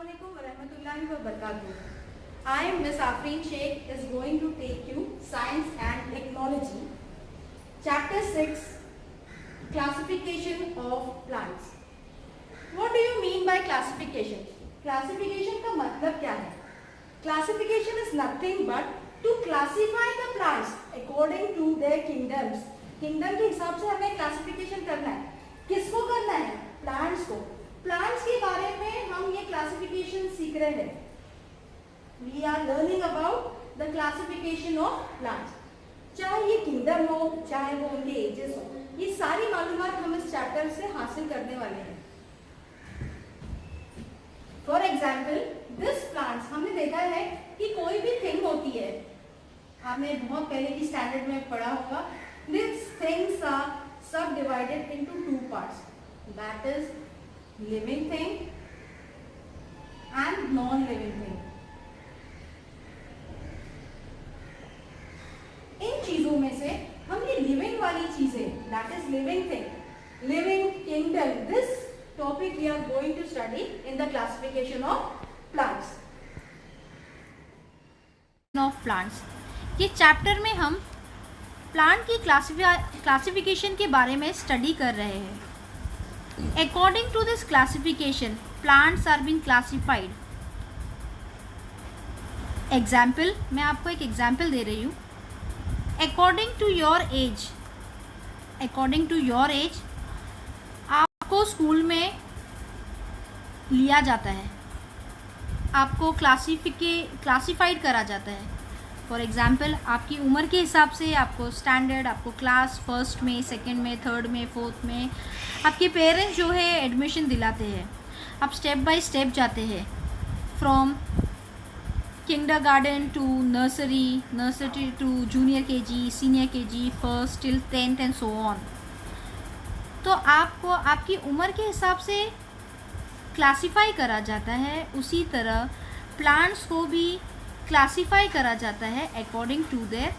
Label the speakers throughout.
Speaker 1: Assalamualaikum warahmatullahi wabarakatuh. I am Miss Afreen Sheikh is going to take you Science and Technology, Chapter 6, Classification of Plants. What do you mean by classification? Classification का मतलब क्या है? Classification is nothing but to classify the plants according to their kingdoms. Kingdom के हिसाब से हमें classification करना है. किसको करना है? Plants को. प्लांट्स के बारे में हम ये क्लासिफिकेशन सीख रहे हैं. We are learning about the classification of plants. चाहे ये किंगडम हो, चाहे वो उनके एजेस हो, ये सारी मालूमात हम इस चैप्टर से हासिल करने वाले हैं. फॉर एग्जाम्पल दिस प्लांट्स, हमने देखा है कि कोई भी थिंग होती है, आपने बहुत पहले की स्टैंडर्ड में पढ़ा होगा, दिस थिंग्स आर सब divided into two parts, that is living thing and non-living thing. इन चीजों में से हम ये living वाली चीजें, that is living thing, living kingdom, this topic we are going to study in the classification of plants.
Speaker 2: of plants. ये chapter में हम प्लांट की क्लासिफिकेशन के बारे में स्टडी कर रहे हैं. According to this classification, plants are being classified. Example, मैं आपको एक एग्जाम्पल दे रही हूँ. According to your age, आपको स्कूल में लिया जाता है, आपको क्लासिफाइड करा जाता है. फॉर एग्ज़ाम्पल, आपकी उम्र के हिसाब से आपको स्टैंडर्ड, आपको क्लास फर्स्ट में, सेकंड में, थर्ड में, फोर्थ में आपके पेरेंट्स जो है एडमिशन दिलाते हैं. आप स्टेप बाय स्टेप जाते हैं, from kindergarten to nursery to junior KG, senior KG, first till 10th and so on. तो आपको आपकी उम्र के हिसाब से क्लासिफाई करा जाता है. उसी तरह प्लांट्स को भी क्लासिफाई करा जाता है अकॉर्डिंग टू देयर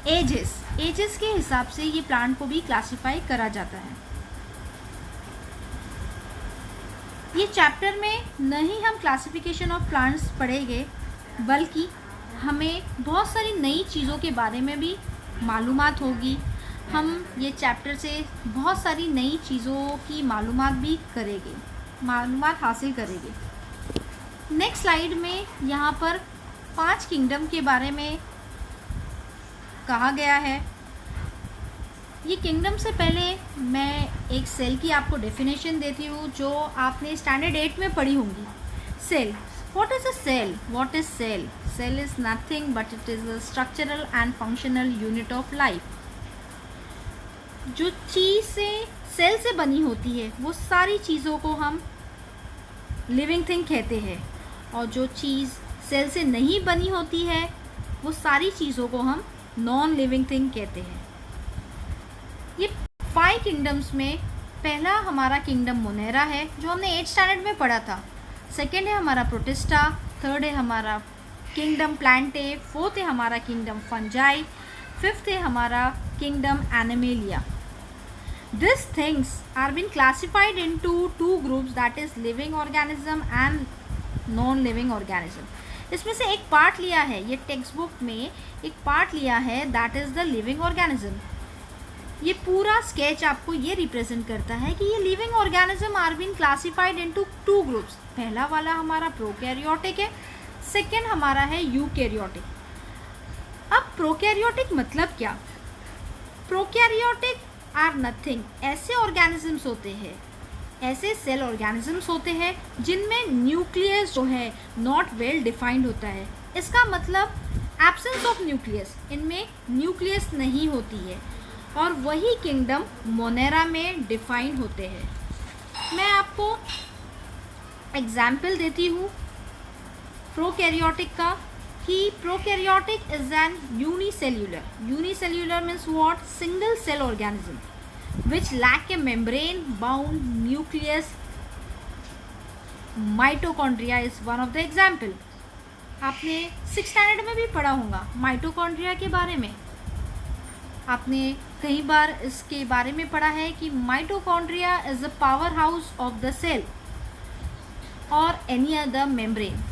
Speaker 2: एजेस के हिसाब से ये प्लांट को भी क्लासिफाई करा जाता है. ये चैप्टर में नहीं हम क्लासिफिकेशन ऑफ प्लांट्स पढ़ेंगे, बल्कि हमें बहुत सारी नई चीज़ों के बारे में भी मालूमात होगी. हम ये चैप्टर से बहुत सारी नई चीज़ों की मालूमात हासिल करेंगे. नेक्स्ट स्लाइड में यहाँ पर 5 किंगडम के बारे में कहा गया है. ये किंगडम से पहले मैं एक सेल की आपको डेफिनेशन देती हूँ, जो आपने स्टैंडर्ड 8 में पढ़ी होंगी. Cell, what is a cell? What is cell? Cell is nothing but it is a structural and functional unit of life. जो चीज़ से सेल से बनी होती है वो सारी चीज़ों को हम लिविंग थिंग कहते हैं, और जो चीज़ सेल से नहीं बनी होती है वो सारी चीज़ों को हम नॉन लिविंग थिंग कहते हैं. ये 5 किंगडम्स में पहला हमारा किंगडम मोनेरा है, जो हमने 8th स्टैंडर्ड में पढ़ा था. सेकेंड है हमारा प्रोटिस्टा, थर्ड है हमारा किंगडम प्लांटे, फोर्थ है हमारा किंगडम फंजाई, फिफ्थ है हमारा kingdom Animalia. This things are been classified into 2 groups, that is living organism and non living organism. इसमें से एक पार्ट लिया है, ये टेक्स्ट बुक में एक पार्ट लिया है, that is the living organism. ये पूरा स्केच आपको ये रिप्रेजेंट करता है कि ये living organism are been classified into 2 groups. पहला वाला हमारा प्रोकैरियोटिक है, सेकेंड हमारा है यूकैरियोटिक. अब प्रोकैरियोटिक मतलब क्या? प्रोकैरियोटिक आर नथिंग, ऐसे ऑर्गेनिजम्स होते हैं, ऐसे सेल ऑर्गेनिजम्स होते हैं जिनमें न्यूक्लियस जो है नॉट वेल डिफाइंड होता है. इसका मतलब एब्सेंस ऑफ न्यूक्लियस, इनमें न्यूक्लियस नहीं होती है, और वही किंगडम मोनेरा में डिफाइन होते हैं. मैं आपको एग्जाम्पल देती हूँ प्रोकैरियोटिक का, कि prokaryotic is an unicellular means what? Single cell organism which lack a membrane bound nucleus. Mitochondria is one of the example. आपने 6th स्टैंडर्ड में भी पढ़ा होगा माइटोकॉन्ड्रिया के बारे में. आपने कई बार इसके बारे में पढ़ा है कि mitochondria is the power house of the cell. और एनी अदर मेम्ब्रेन।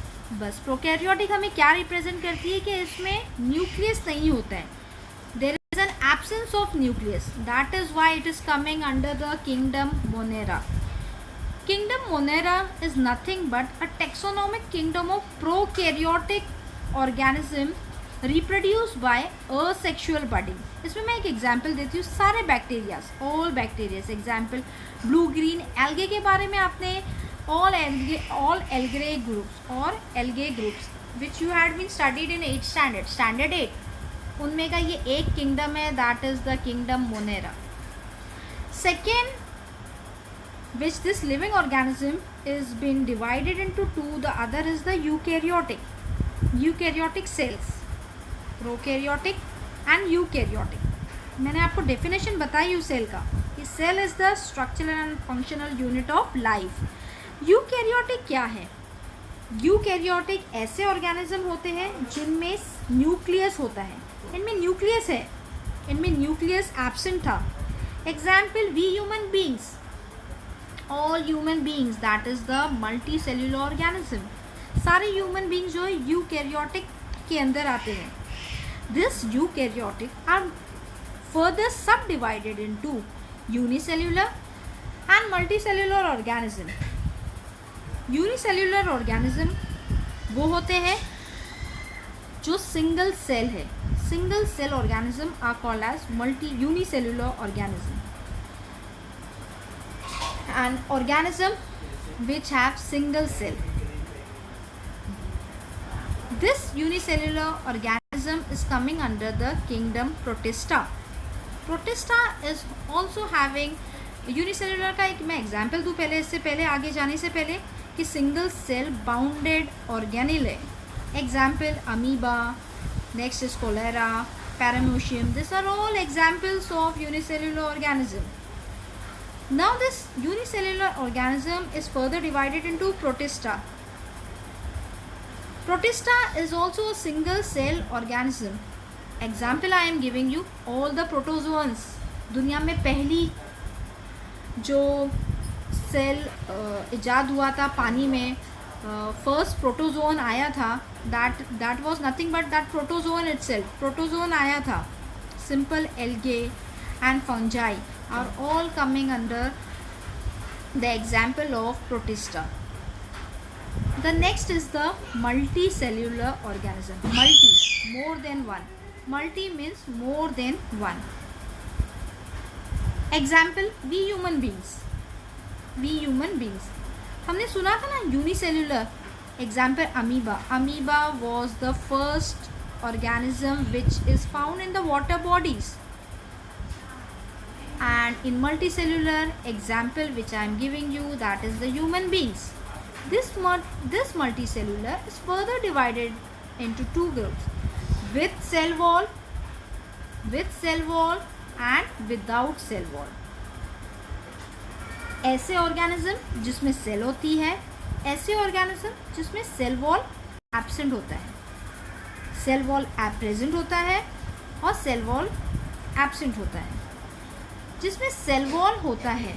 Speaker 2: बस प्रोकैरियोटिक हमें क्या रिप्रेजेंट करती है कि इसमें न्यूक्लियस नहीं होता है, there is an absence of nucleus, that is why it is coming under the kingdom Monera. Kingdom Monera is nothing but a taxonomic kingdom of prokaryotic organism reproduced by asexual budding। इसमें मैं एक example देती हूँ, सारे bacterias, all bacterias. Example blue green algae के बारे में आपने ऑल एल्गे ग्रुप्स और algae groups which you had been studied in 8th standard, standard 8, उनमें का ये एक किंगडम है, that is the kingdom Monera. Second, which this living organism is been divided into two, the other is the eukaryotic cells, prokaryotic and eukaryotic। मैंने आपको definition बताई उस cell का कि cell is the structural and functional unit of life. Eukaryotic क्या है? Eukaryotic ऐसे organism होते हैं जिनमें न्यूक्लियस होता है, इनमें न्यूक्लियस है, इनमें न्यूक्लियस एब्सेंट था। Example we human beings, all human beings, that is the multi cellular organism. सारे ह्यूमन बींग्स जो है यूकैरियोटिक के अंदर आते हैं। This eukaryotic are further sub divided into unicellular and multicellular organism. Unicellular organism वो होते हैं जो सिंगल सेल है, single cell organism are called as unicellular organism. An organism which have single cell. This unicellular organism is coming under the kingdom Protista. Protista is also having unicellular का एक मैं example दूँ पहले, इससे पहले आगे जाने से पहले, कि सिंगल सेल बाउंडेड ऑर्गेनिल है। Example amoeba, next is cholera, paramecium, this are all examples of unicellular organism. Now this unicellular organism is further divided into Protista. Protista is also a single cell organism. Example I am giving you, all the protozoans। दुनिया में पहली जो cell इजाद हुआ था पानी में, first protozoan आया था, that was nothing but that protozoan itself। Protozoan आया था। Simple algae and fungi are all coming under the example of Protista. The next is the multicellular organism. Multi, more than one. Multi means more than one. Example, we human beings. We human beings. हमने सुना था ना unicellular. Example amoeba. Amoeba was the first organism which is found in the water bodies. And in multicellular example which I am giving you, that is the human beings. This multicellular is further divided into two groups, with cell wall and without cell wall। ऐसे organism जिसमें cell होती है, ऐसे organism जिसमें cell wall absent होता है। Cell wall present होता है और सेल वॉल एब्सेंट होता है। जिसमें सेल वॉल होता है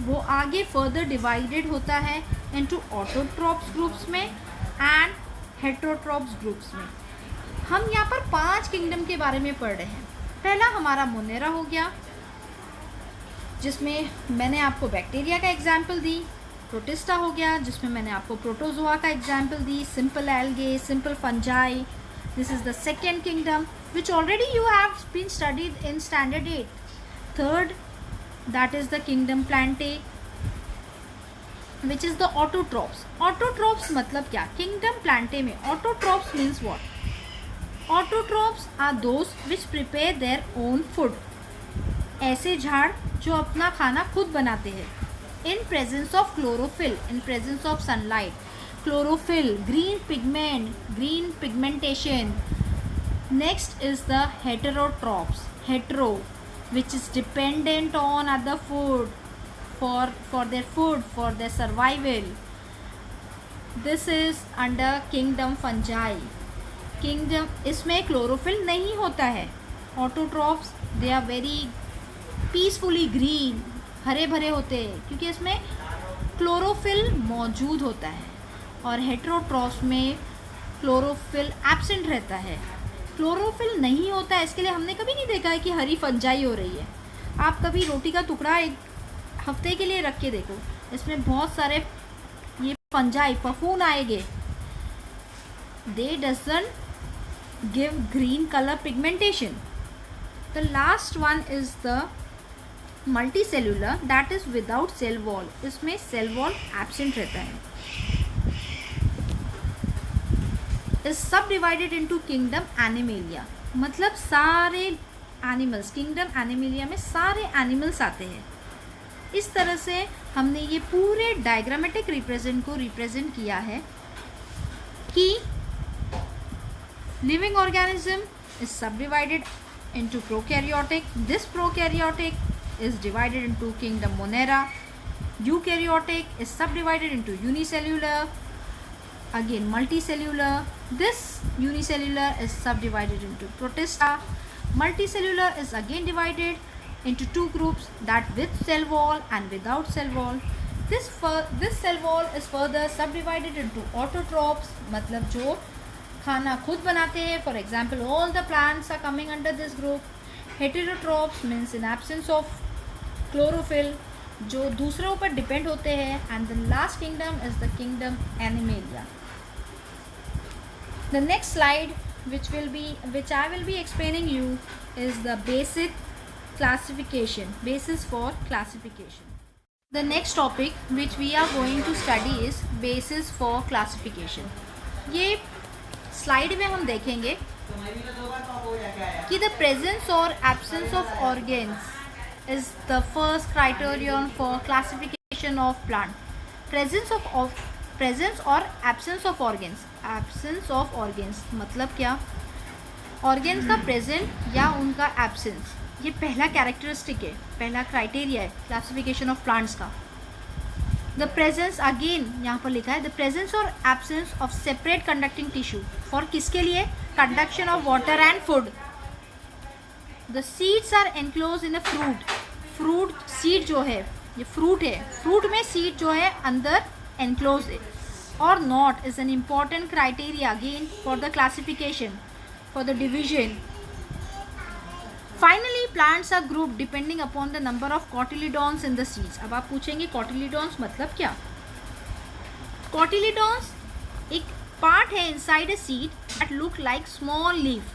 Speaker 2: वो आगे फर्दर डिवाइडेड होता है इनटू ऑटोट्रॉप्स ग्रुप्स में एंड हेटेरोट्रॉप्स ग्रुप्स में। हम यहाँ पर 5 किंगडम के बारे में पढ़ रहे हैं। पहला हमारा मोनेरा हो गया, जिसमें मैंने आपको बैक्टीरिया का एग्जाम्पल दी। प्रोटिस्टा हो गया, जिसमें मैंने आपको प्रोटोजोआ का एग्जाम्पल दी। Simple algae, simple fungi, this is the second kingdom which already you have been studied in standard 8। Third, that is the kingdom Plantae, which is the autotrophs। autotrophs मतलब क्या? kingdom Plantae में autotrophs means what? autotrophs are those which prepare their own food। ऐसे झाड़ जो अपना खाना खुद बनाते हैं। in presence of chlorophyll, in presence of sunlight, chlorophyll, green pigment, green pigmentation। next is the heterotrophs, hetero, which is dependent on other food for their food, for their survival। this is under kingdom fungi। kingdom इसमें chlorophyll नहीं होता है। Autotrophs they are very peacefully green, हरे भरे होते हैं, क्योंकि इसमें क्लोरोफिल मौजूद होता है और हेटेरोट्रॉफ्स में क्लोरोफिल एब्सेंट रहता है। क्लोरोफिल नहीं होता है, इसके लिए हमने कभी नहीं देखा है कि हरी फंजाई हो रही है। आप कभी रोटी का टुकड़ा एक हफ्ते के लिए रख के देखो, इसमें बहुत सारे ये फंजाई पफून आएंगे। They doesn't give green colour pigmentation. The last one is the multicellular, that is without cell wall. इसमें सेल वॉल एब्सेंट रहता है। इज सब डिवाइडेड इंटू किंगडम एनिमेलिया, मतलब सारे एनिमल्स, किंगडम एनिमेलिया में सारे एनिमल्स आते हैं। इस तरह से हमने ये पूरे डायग्रामेटिक रिप्रेजेंट को रिप्रेजेंट किया है कि लिविंग ऑर्गेनिज्म इज सब divided into prokaryotic. This prokaryotic is divided into kingdom Monera. Eukaryotic is subdivided into unicellular, again multicellular. This unicellular is subdivided into protista. Multicellular is again divided into two groups, that with cell wall and without cell wall. This cell wall is further subdivided into autotrophs, मतलब जो खाना खुद बनाते हैं। For example all the plants are coming under this group. Heterotrophs means in absence of chlorophyll, जो दूसरों पर depend होते हैं। And the last kingdom is the kingdom Animalia. The next slide which I will be explaining you is the basic classification, basis for classification. The next topic which we are going to study is basis for classification. ये slide में हम देखेंगे कि the presence और absence of organs is the first criterion for classification of plant. Presence और absence of organs. Absence of organs मतलब क्या? Organs का प्रेजेंट या उनका एब्सेंस, ये पहला कैरेक्टरिस्टिक है, पहला क्राइटेरिया है क्लासिफिकेशन ऑफ प्लांट्स का। द प्रेजेंस, अगेन यहाँ पर लिखा है द प्रेजेंस और absence of separate conducting tissue for किसके लिए? Conduction of water and food. The seeds are enclose in a fruit. Fruit seed जो है, ये फ्रूट है, फ्रूट में सीड जो है अंदर एनक्लोज है। और not is an important criteria again for the classification, for the division. Finally, plants are grouped depending upon the number of cotyledons in the seeds. अब आप पूछेंगे cotyledons मतलब क्या? Cotyledons एक part है inside a seed that look like small leaf,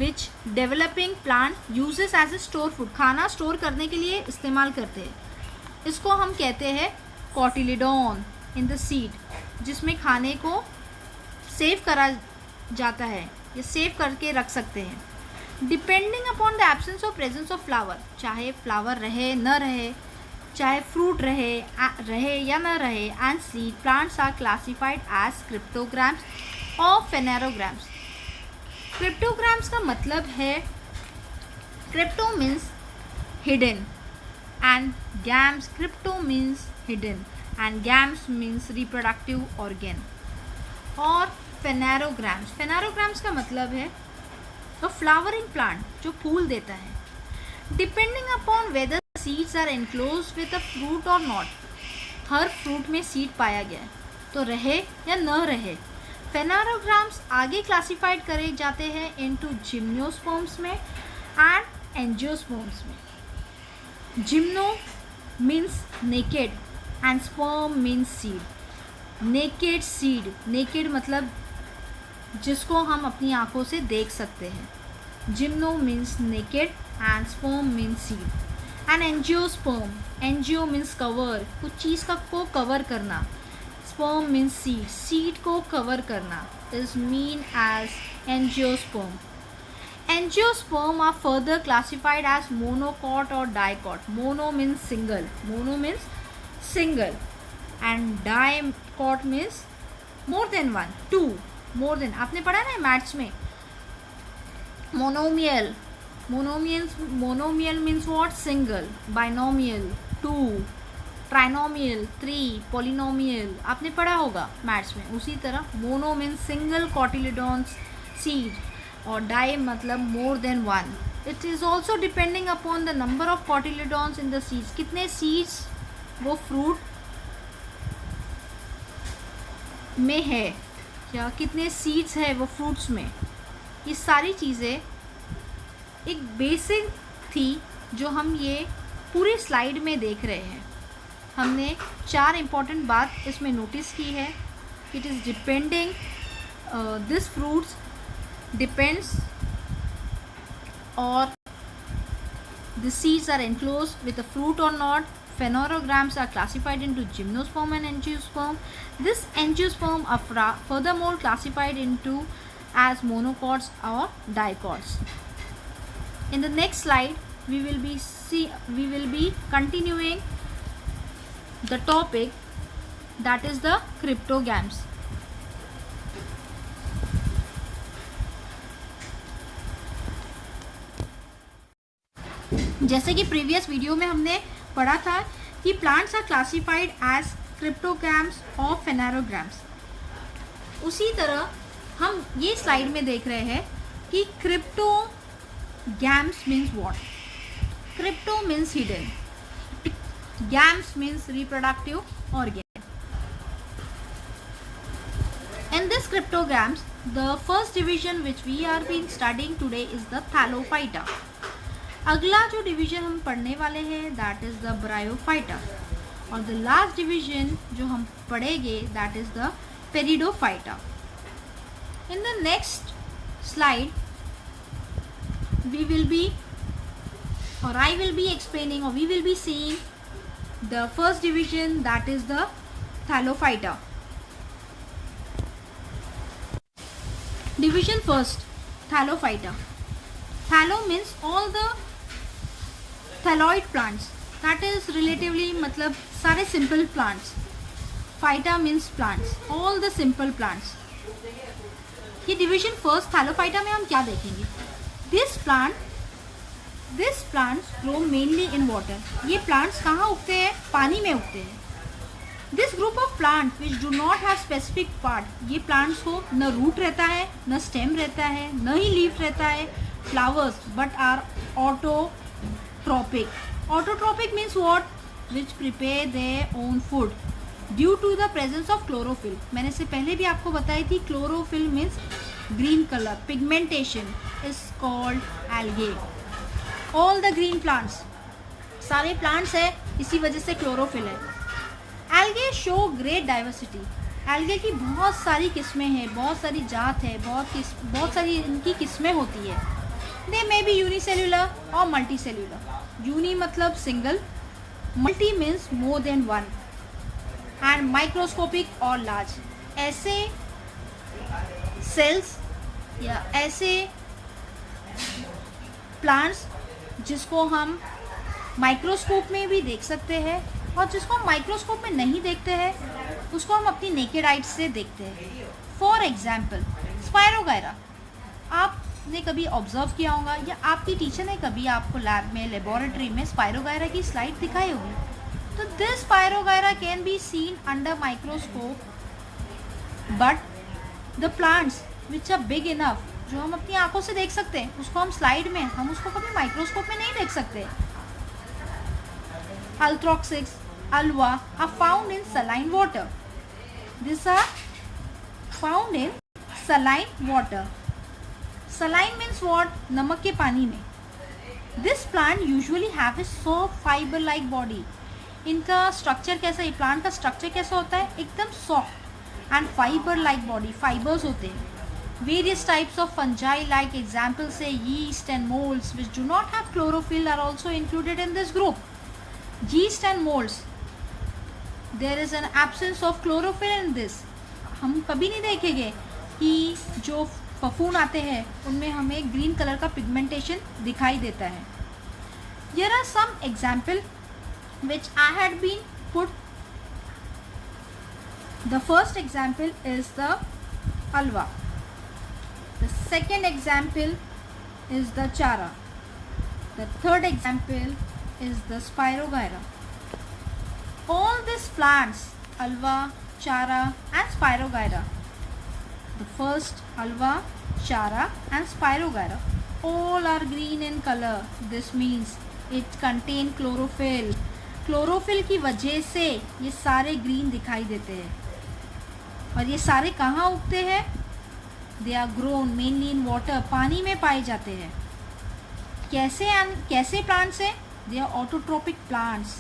Speaker 2: which developing plant uses as a store food. खाना store करने के लिए इस्तेमाल करते हैं। इसको हम कहते हैं cotyledon in the seed, जिसमें खाने को सेव करा जाता है या सेव करके रख सकते हैं। Depending upon the absence of presence of flower, चाहे फ्लावर रहे न रहे, चाहे फ्रूट रहे या न रहे, and seed, plants are classified as cryptogams और फेनेरोग्राम्स। क्रिप्टोग्राम्स का मतलब है, crypto means hidden and gams, crypto means hidden and gams means reproductive organ. और फेनेरोग्राम्स का मतलब है तो फ्लावरिंग प्लांट जो फूल देता है। Depending upon whether seeds are enclose with a fruit और नॉट, हर फ्रूट में सीड पाया गया है तो रहे या न रहे। फेनेरोग्राम्स आगे क्लासिफाइड करे जाते हैं इनटू जिम्नोस्पर्म्स में एंड एंजियोस्पर्म्स में। Gymno means naked and sperm means seed. Naked seed, naked मतलब जिसको हम अपनी आंखों से देख सकते हैं। Gymno means naked and sperm means seed. And angiosperm, angio means cover, कुछ चीज़ का को कवर करना। स्पर्म मीन्स सीड, सीड को कवर करना is mean as angiosperm. Angiosperm are further classified as monocot और dicot. Mono means single and dicot means more than one, two, more than. आपने पढ़ा ना मैथ्स में monomial means what? Single. Binomial 2, trinomial 3, polynomial आपने पढ़ा होगा maths में। उसी तरह mono means single cotyledons seed और डाई मतलब more than one. It is also depending upon the number of cotyledons in the seeds, कितने सीड्स वो फ्रूट में है या कितने सीड्स है वो फ्रूट्स में, ये सारी चीज़ें एक बेसिक थी जो हम ये पूरी स्लाइड में देख रहे हैं। हमने 4 इम्पॉर्टेंट बात इसमें नोटिस की है। It is depending, this fruits depends, और the seeds are enclosed with a fruit or not. Phanerogams are classified into gymnosperm and angiosperm. This angiosperm are furthermore classified into as monocots or dicots. In the next slide, we will be continuing the topic, that is the cryptogams. जैसे कि previous video में हमने पढ़ा था कि plants are classified as cryptogams और फेनेरोग्राम्स, उसी तरह हम ये स्लाइड में देख रहे हैं कि cryptogams means what. Crypto means hidden, games means reproductive organ. In this cryptogams, the first division which we are been studying today is the Thallophyta. अगला जो डिवीजन हम पढ़ने वाले हैं दैट इज़ द ब्रायोफाइटा, और द लास्ट डिवीजन जो हम पढ़ेंगे that is the pteridophyta. In the next slide we will be, और आई विल बी एक्सप्लेनिंग, और we will be seeing the first division that is the thallophyta. Division first, thallophyta. Thallo means all the thalloid plants, that is relatively मतलब सारे simple plants. Phyta means plants, all the simple plants. ये division first thallophyta में हम क्या देखेंगे? This plants grow mainly in water. ये plants कहाँ उगते हैं? पानी में उगते हैं। This group of plants which do not have specific part, ये plants को न root रहता है, न stem रहता है, न ही leaf रहता है, flowers, but are autotrophic. Autotrophic means what? Which prepare their own food due to the presence of chlorophyll. मैंने से पहले भी आपको बताई थी, chlorophyll means green color. Pigmentation is called algae. All the green plants, सारे plants है, इसी वजह से chlorophyll है। Algae show great diversity. algae की बहुत सारी किस्में हैं, बहुत सारी जात है, बहुत सारी इनकी किस्में होती है। They may be unicellular or multicellular. Uni मतलब single, multi means more than one, and microscopic or large. ऐसे cells या ऐसे plants जिसको हम माइक्रोस्कोप में भी देख सकते हैं, और जिसको हम माइक्रोस्कोप में नहीं देखते हैं उसको हम अपनी नेकेड आइज से देखते हैं। फॉर एग्जाम्पल स्पायरोगायरा, आपने कभी ऑब्जर्व किया होगा या आपकी टीचर ने कभी आपको लैब में, लेबोरेटरी में स्पायरोगायरा की स्लाइड दिखाई होगी। तो this spirogyra can be seen under microscope, but the plants which are big enough, जो हम अपनी आंखों से देख सकते हैं, उसको हम स्लाइड में, हम उसको कभी माइक्रोस्कोप में नहीं देख सकते। Althroxis, alva are found in saline water. These are found in saline water. Saline means what? नमक के पानी में। This plant usually have a soft fiber-like body. इनका स्ट्रक्चर कैसा है? प्लांट का स्ट्रक्चर कैसा होता है? एकदम सॉफ्ट एंड फाइबर-like body, फाइबर्स होते हैं। Various types of fungi, like examples say yeast and molds, which do not have chlorophyll, are also included in this group. Yeast and molds, there is an absence of chlorophyll in this. हम कभी नहीं देखेंगे कि जो फफूंद आते हैं उनमें हमें ग्रीन कलर का पिगमेंटेशन दिखाई देता है। Here are some example which I had been put. The first example is the alva. The second example is the chara. The third example is the Spirogyra. All these plants, alva, chara and Spirogyra, the first alva, chara and Spirogyra, all are green in color. This means it contain chlorophyll. Chlorophyll की वजह से ये सारे green दिखाई देते हैं। और ये सारे कहाँ उगते हैं? They are grown mainly in water, पानी में पाए जाते हैं। कैसे प्लांट्स हैं? They are autotrophic plants,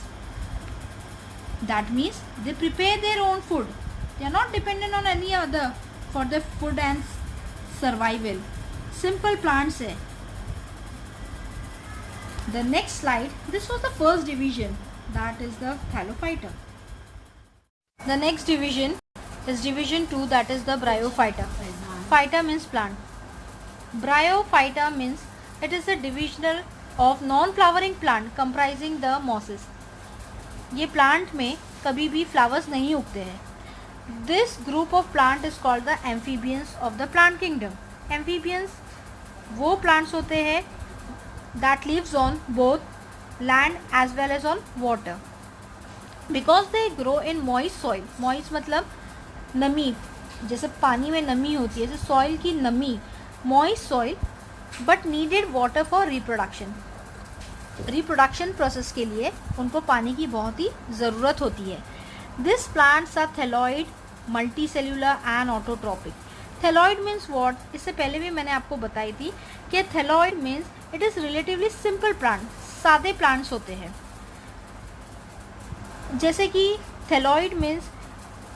Speaker 2: that means they prepare their own food, they are not dependent on any other for the food and survival. Simple plants है। The next slide, this was the first division, that is the thallophyta. The next division is division 2, that is the bryophyta. Phyta means plant. Bryophyta means it is a division of non-flowering plant comprising the mosses. ये plant में कभी भी flowers नहीं उगते हैं। This group of plant is called the amphibians of the plant kingdom. Amphibians वो plants होते हैं that lives on both land as well as on water. Because they grow in moist soil. Moist मतलब नमी, जैसे पानी में नमी होती है, जैसे सॉइल की नमी, moist soil, but needed water for reproduction. Reproduction process के लिए उनको पानी की बहुत ही ज़रूरत होती है। This plants are thalloid, multi cellular and autotrophic. Thalloid means what? इससे पहले भी मैंने आपको बताई थी कि thalloid means it is relatively simple plant, सादे प्लांट्स होते हैं। जैसे कि थैलॉइड मीन्स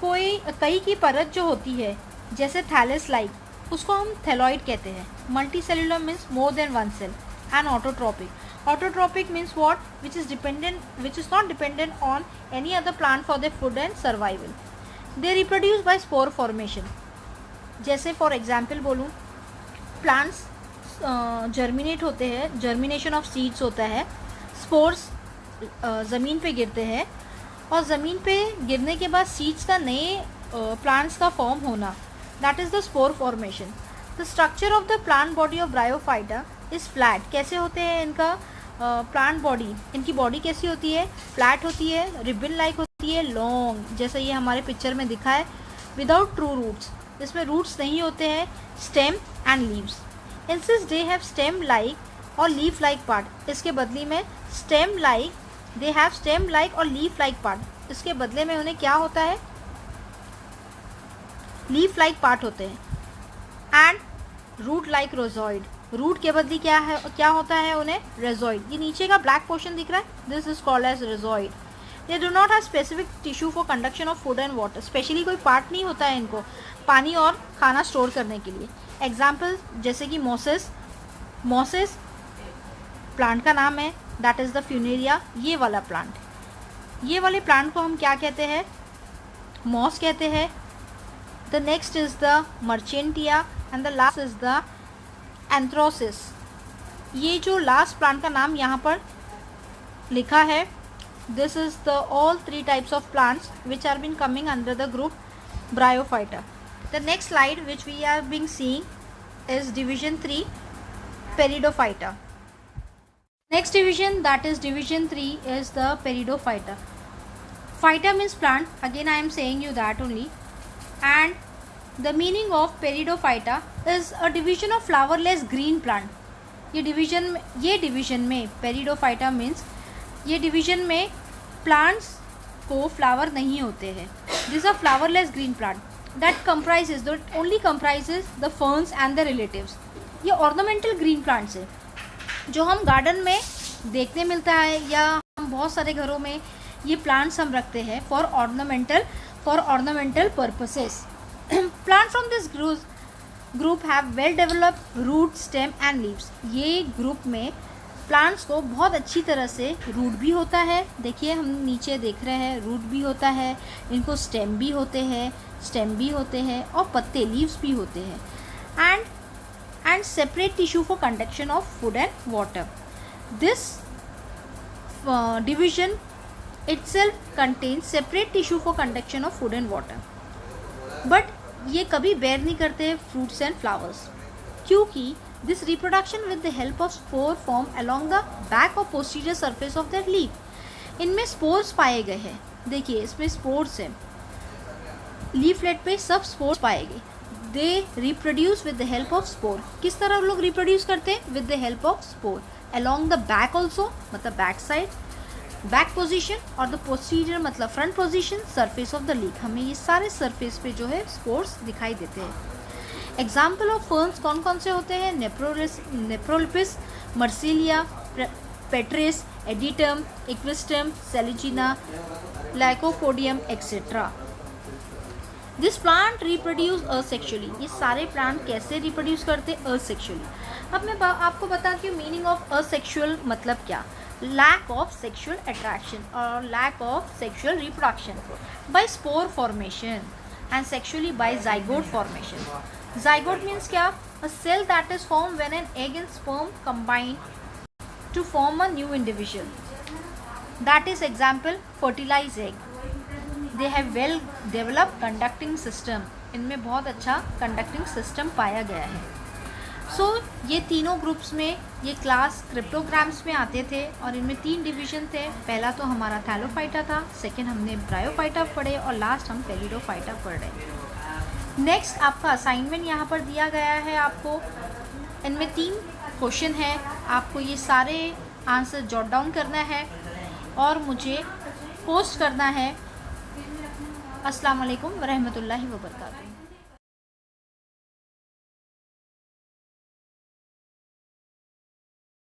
Speaker 2: कई की परत जो होती है, जैसे थैलस लाइक, उसको हम थैलॉइड कहते हैं। Multi cellular means more than one cell and autotrophic. Autotrophic means what? Which is not dependent on any other plant for their food and survival. They reproduce by spore formation. जैसे for example बोलूँ, plants germinate होते हैं, germination of seeds होता है, spores ज़मीन पे गिरते हैं और ज़मीन पे गिरने के बाद सीड्स का नए प्लांट्स का फॉर्म होना, that is the spore formation. The structure of the plant body of bryophyta is flat. कैसे होते हैं इनका प्लांट बॉडी? इनकी बॉडी कैसी होती है? फ्लैट होती है, रिबन लाइक होती है, लॉन्ग, जैसा ये हमारे पिक्चर में दिखा है, विदाउट ट्रू रूट्स। इसमें रूट्स नहीं होते हैं, stem and leaves. Insists they have stem like और लीफ लाइक पार्ट। इसके बदले में stem like, they have stem like और लीफ लाइक पार्ट। इसके बदले में उन्हें क्या होता है? लीफ लाइक पार्ट होते हैं। And root like rhizoid. Root के बदले क्या होता है उन्हें? रेजॉइड। ये नीचे का ब्लैक पोर्शन दिख रहा है, this is called as rhizoid. They do not have specific tissue for conduction of food and water. Specially कोई पार्ट नहीं होता है इनको पानी और खाना स्टोर करने के लिए। एग्जाम्पल जैसे कि मॉसेस। मॉसेस प्लांट का नाम है, दैट इज़ द फ्यूनेरिया। ये वाला प्लांट, ये वाले प्लांट को हम क्या कहते हैं? मॉस कहते हैं। The next is the marchantia and the last is the anthoceros. ये जो लास्ट प्लांट का नाम यहाँ पर लिखा है, this is the all 3 types of plants which are been coming under the group bryophyta. The next slide which we are being seeing is division 3, pteridophyta. Next division, that is division 3, is the Peridophyta. Phyta means plant. Again I am saying you that only. And the meaning of Peridophyta is a division of flowerless green plant. ये division में Peridophyta means ये division में plants को flower नहीं होते हैं. These are flowerless green plant that only comprises the ferns and the relatives. ये ornamental green plants है जो हम गार्डन में देखने मिलता है, या हम बहुत सारे घरों में ये प्लांट्स हम रखते हैं for ornamental purposes. Plant from this group have well developed root, stem and leaves. ये ग्रुप में प्लांट्स को बहुत अच्छी तरह से रूट भी होता है. देखिए हम नीचे देख रहे हैं, रूट भी होता है, इनको स्टेम भी होते हैं और पत्ते, लीव्स भी होते हैं. And separate tissue for conduction of food and water. This division itself contains separate tissue for conduction of food and water. But ये कभी bear नहीं करते fruits and flowers, क्योंकि this reproduction with the help of spore form along the back or posterior surface of their leaf. इनमें spores पाए गए हैं. देखिए इसमें spores हैं, लीफलेट पे सब spores पाए गए. They reproduce with the help of spore. किस तरह लोग रिप्रोड्यूस करते हैं? With the help of spore. Along the back also, मतलब बैक साइड, बैक पोजीशन और द पोस्टीरियर मतलब front position, surface of the leaf, हमें ये सारे सरफेस पे जो है स्पोर्स दिखाई देते हैं। एग्जाम्पल ऑफ फर्न्स कौन कौन से होते हैं? Nephrolepis, marsilea, pteris, adiantum, equisetum, selaginella, lycopodium etcetera. This plant reproduce asexually, ये सारे प्लांट कैसे रिप्रोड्यूस करते हैं? असेक्सुअली। अब मैं आपको बताती हूँ मीनिंग ऑफ असेक्सुअल मतलब क्या। लैक ऑफ सेक्सुअल अट्रैक्शन और lack of sexual reproduction by spore formation and sexually by zygote formation. Zygote means क्या? A cell that is form when an egg and sperm combine to form a new individual. That is example fertilized egg. They have well developed conducting system. इनमें बहुत अच्छा conducting system पाया गया है। So ये तीनों groups में ये क्लास क्रिप्टोग्राम्स में आते थे और इनमें 3 डिवीजन थे। पहला तो हमारा थैलोफाइटा था, सेकेंड हमने ब्रायोफाइटा पढ़े और लास्ट हम पेलिडोफाइटा पढ़ रहे। नेक्स्ट आपका असाइनमेंट यहाँ पर दिया गया है आपको। इनमें 3 क्वेश्चन है, आपको ये सारे आंसर जॉट डाउन करना है और मुझे पोस्ट करना है। अस्सलाम वालेकुम व रहमतुल्लाहि व बरकातुहू।